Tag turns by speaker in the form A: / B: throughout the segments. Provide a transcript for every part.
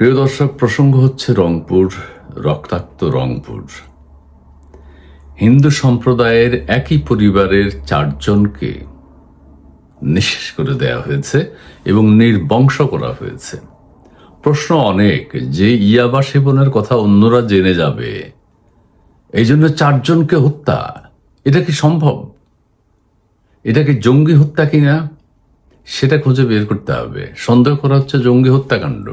A: প্রিয় দর্শক, প্রসঙ্গ হচ্ছে রংপুর, রক্তাক্ত রংপুর। হিন্দু সম্প্রদায়ের একই পরিবারের 4 জনকে নিঃশেষ করে দেয়া হয়েছে এবং নির্বংশ করা হয়েছে। প্রশ্ন অনেক যে ইয়াবা সেবনের কথা অন্যরা জেনে যাবে, এই জন্য 4 জনকে হত্যা, এটা কি সম্ভব? এটা কি জঙ্গি হত্যা কিনা সেটা খুঁজে বের করতে হবে। সন্দেহ করা হচ্ছে জঙ্গি হত্যাকাণ্ড,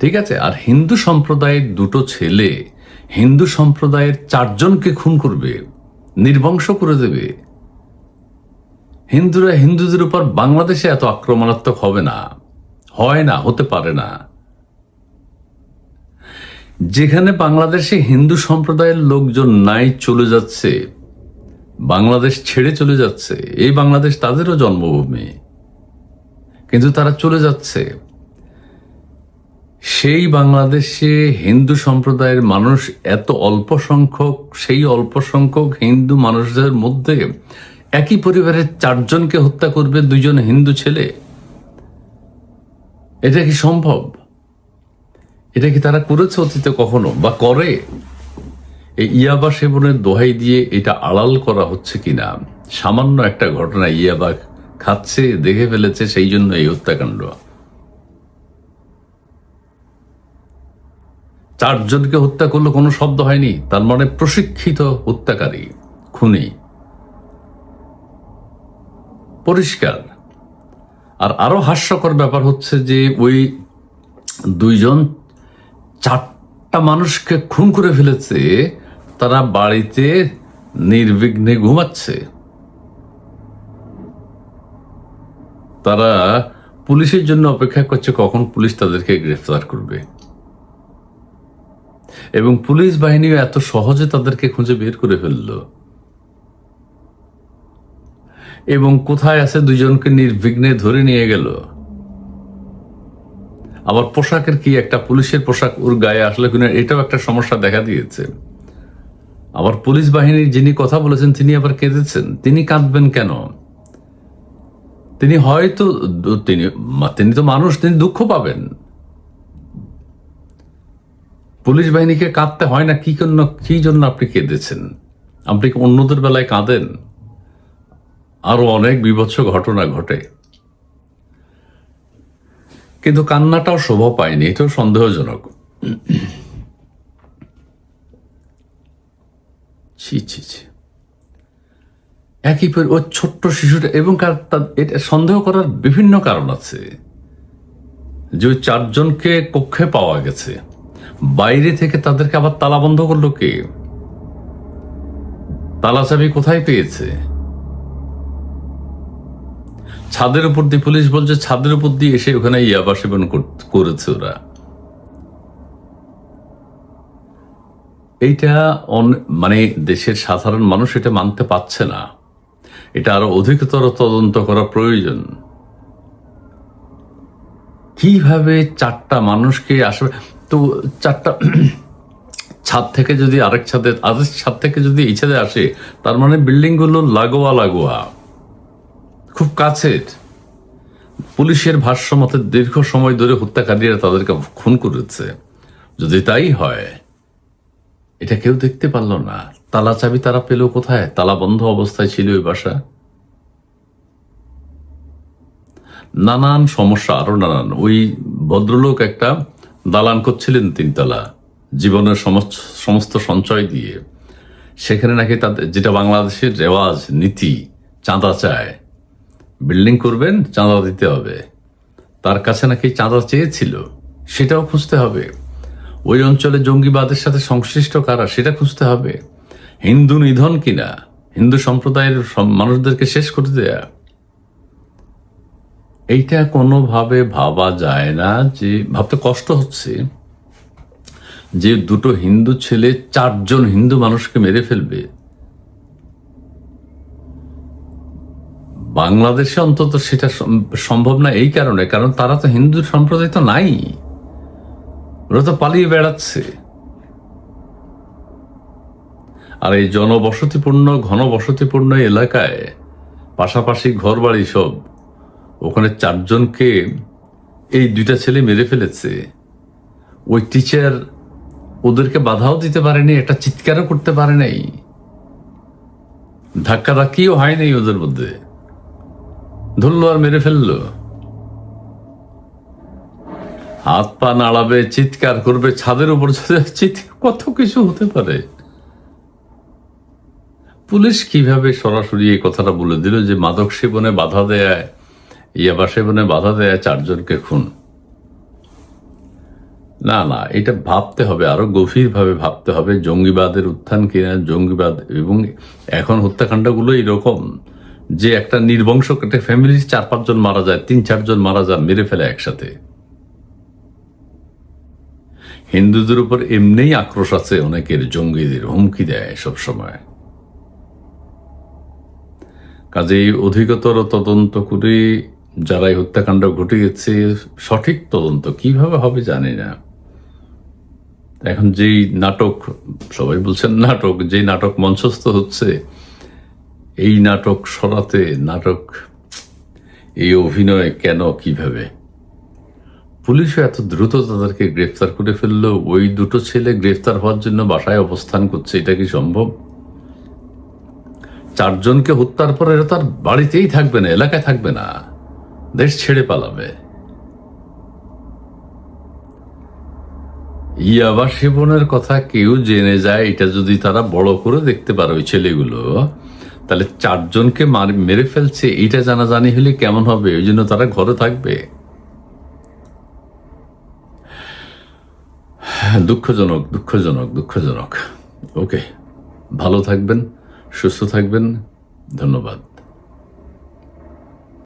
A: ঠিক আছে। আর হিন্দু সম্প্রদায়ের 2 ছেলে হিন্দু সম্প্রদায়ের 4 জনকে খুন করবে, নির্বংশ করে দেবে। হিন্দুরা হিন্দুদের উপর বাংলাদেশে এত আক্রমণাত্মক হবে না, হয় না, হতে পারে না। যেখানে বাংলাদেশে হিন্দু সম্প্রদায়ের লোকজন নাই, চলে যাচ্ছে, বাংলাদেশ ছেড়ে চলে যাচ্ছে। এই বাংলাদেশ তাদেরও জন্মভূমি, কিন্তু তারা চলে যাচ্ছে। সেই বাংলাদেশে হিন্দু সম্প্রদায়ের মানুষ এত অল্প সংখ্যক, সেই অল্প সংখ্যক হিন্দু মানুষদের মধ্যে একই পরিবারের 4 জনকে হত্যা করবে 2 জন হিন্দু ছেলে। এটা কি সম্ভব? এটা কি তারা করেছে অতীতে কখনো, বা করে? এই ইয়াবা সেবনের দোহাই দিয়ে এটা আড়াল করা হচ্ছে কিনা? সামান্য একটা ঘটনা, ইয়াবা খাচ্ছে, দেখে ফেলেছে, সেই জন্য এই হত্যাকাণ্ড। 4 জনকে হত্যা করলো, কোনো শব্দ হয়নি, তার মানে প্রশিক্ষিত হত্যাকারী, খুনি, পরিষ্কার। আর আরো হাস্যকর ব্যাপার হচ্ছে যে ওই 2 জন 4টা মানুষকে খুন করে ফেলেছে, তারা বাড়িতে নির্বিঘ্নে ঘুমাচ্ছে। তারা পুলিশের জন্য অপেক্ষা করছে কখন পুলিশ তাদেরকে গ্রেফতার করবে, এবং পুলিশ বাহিনী এত সহজে তাদেরকে খুঁজে বের করে ফেলল। এবং কোথায় আছে 2 জনকে নির্বিঘ্নে ধরে নিয়ে গেল। আবার পোশাকের কি একটা, পুলিশের পোশাক ওর গায়ে আসলে কিনা, এটাও একটা সমস্যা দেখা দিয়েছে। আবার পুলিশ বাহিনীর যিনি কথা বলেছেন তিনি আবার কেঁদেছেন। তিনি কাঁদবেন কেন? তিনি হয়তো তিনি তো মানুষ, তিনি দুঃখ পাবেন। পুলিশ বাহিনীকে কাঁদতে হয় না, কি জন্য আপনি কেঁদেছেন? আপনি কি অন্যদের বেলায় কাঁদেন? আরো অনেক বিভৎস ঘটনা ঘটে, কিন্তু কান্নাটাও শোভা পায়নি, এটাও সন্দেহজনক। ছি ছি ছি, একই ওই ছোট্ট শিশুটা, এবং এটা সন্দেহ করার বিভিন্ন কারণ আছে। যে ওই 4 জনকে কক্ষে পাওয়া গেছে, বাইরে থেকে তাদেরকে আবার তালা বন্ধ করলো কে? তালা চাবি কোথায় পেয়েছে? ছাদের উপর দিয়ে, পুলিশ বলছে ছাদের উপর দিয়ে এসে ওখানে ইয়াবা সেবন করেছে ওরা। এইটা মানে দেশের সাধারণ মানুষ এটা মানতে পারছে না। এটা আরো অধিকতর তদন্ত করা প্রয়োজন। কিভাবে 4টা মানুষকে আসবে? তো 4টা ছাদ থেকে যদি আরেক ছাদ থেকে যদি এই ছাদে আসে, তার মানে বিল্ডিং গুলো লাগোয়া, খুব কাছের। পুলিশের ভাষ্য মতে দীর্ঘ সময় ধরে হত্যাকারীরা তাদেরকে খুন করেছে। যদি তাই হয়, এটা কেউ দেখতে পারল না। তালা চাবি তারা পেল কোথায়? তালা বন্ধ অবস্থায় ছিল ওই বাসা। নানান সমস্যা, আরো নানান। ওই ভদ্রলোক একটা দালান করছিলেন 3 তলা, জীবনের সমস্ত সঞ্চয় দিয়ে। সেখানে নাকি তাদের, যেটা বাংলাদেশের রেওয়াজ নীতি, চাঁদা চায়। বিল্ডিং করবেন, চাঁদা দিতে হবে। তার কাছে নাকি চাঁদা চেয়েছিল, সেটাও খুঁজতে হবে। ওই অঞ্চলে জঙ্গিবাদের সাথে সংশ্লিষ্ট কারা, সেটা খুঁজতে হবে। হিন্দু নিধন কিনা, হিন্দু সম্প্রদায়ের মানুষদেরকে শেষ করে দেয়া, এইটা কোনোভাবে ভাবা যায় না। যে ভাবতে কষ্ট হচ্ছে যে 2 হিন্দু ছেলে 4 জন হিন্দু মানুষকে মেরে ফেলবে। বাংলাদেশে অন্তত সেটা সম্ভব না, এই কারণে, কারণ তারা তো হিন্দু সম্প্রদায় তো নাই, ওরা তো পালিয়ে বেড়াচ্ছে। আর এই ঘনবসতিপূর্ণ এলাকায় পাশাপাশি ঘর বাড়ি সব, ওখানে 4 জনকে এই 2টা ছেলে মেরে ফেলেছে। ওই টিচার ওদেরকে বাধাও দিতে পারেনি, একটা চিৎকারও করতে পারে নাই, ধাক্কাধাক্কিও হয় নাই ওদের মধ্যে, ধরলো আর মেরে ফেললো। হাত পা নাড়াবে, চিৎকার করবে, ছাদের উপর কত কিছু হতে পারে। পুলিশ কিভাবে সরাসরি এই কথাটা বলে দিল যে মাদক সেবনে বাধা দেয়, ইয়াবা সেবনে বাধা দেয় 4 জনকে খুন? না না, এটা ভাবতে হবে, আরো গভীরভাবে ভাবতে হবে। জঙ্গিবাদের উত্থান কিনা, জঙ্গিবাদ, এবং এখন হত্যাকাণ্ডগুলো এরকম যে একটা নির্বংশ একটা ফ্যামিলির 4-5 জন মারা যায়, 3-4 জন মারা যায়, মেরে ফেলে একসাথে। হিন্দুদের উপর এমনিই আক্রোশ আছে অনেকের, জঙ্গিদের হুমকি দেয় সব সময়। কাজেই অধিকতর তদন্ত করে যারা এই হত্যাকাণ্ড ঘটিয়েছে, সঠিক তদন্ত কিভাবে হবে জানি না। এখন যেই নাটক, সবাই বলছেন নাটক, যেই নাটক মঞ্চস্থ হচ্ছে, এই নাটক সরাতে, নাটক, এই অভিনয় কেন, কিভাবে? পুলিশও এত দ্রুত তাদেরকে গ্রেফতার করে ফেললো। ওই দুটো ছেলে গ্রেফতার হওয়ার জন্য বাসায় অবস্থান করছে, এটা কি সম্ভব? 4 জনকে হত্যার পর এরা তার বাড়িতেই থাকবে না, এলাকায় থাকবে না, দেশ ছেড়ে পালাবে। ইয়াবা সেবনের কথা কেউ জেনে যায়, এটা যদি তারা বড় করে দেখতে পারে ওই ছেলেগুলো, তাহলে 4 জনকে মেরে ফেলছে এইটা জানাজানি হলে কেমন হবে? ওই জন্য তারা ঘরে থাকবে। দুঃখজনক, দুঃখজনক, দুঃখজনক। ওকে, ভালো থাকবেন, সুস্থ থাকবেন, ধন্যবাদ।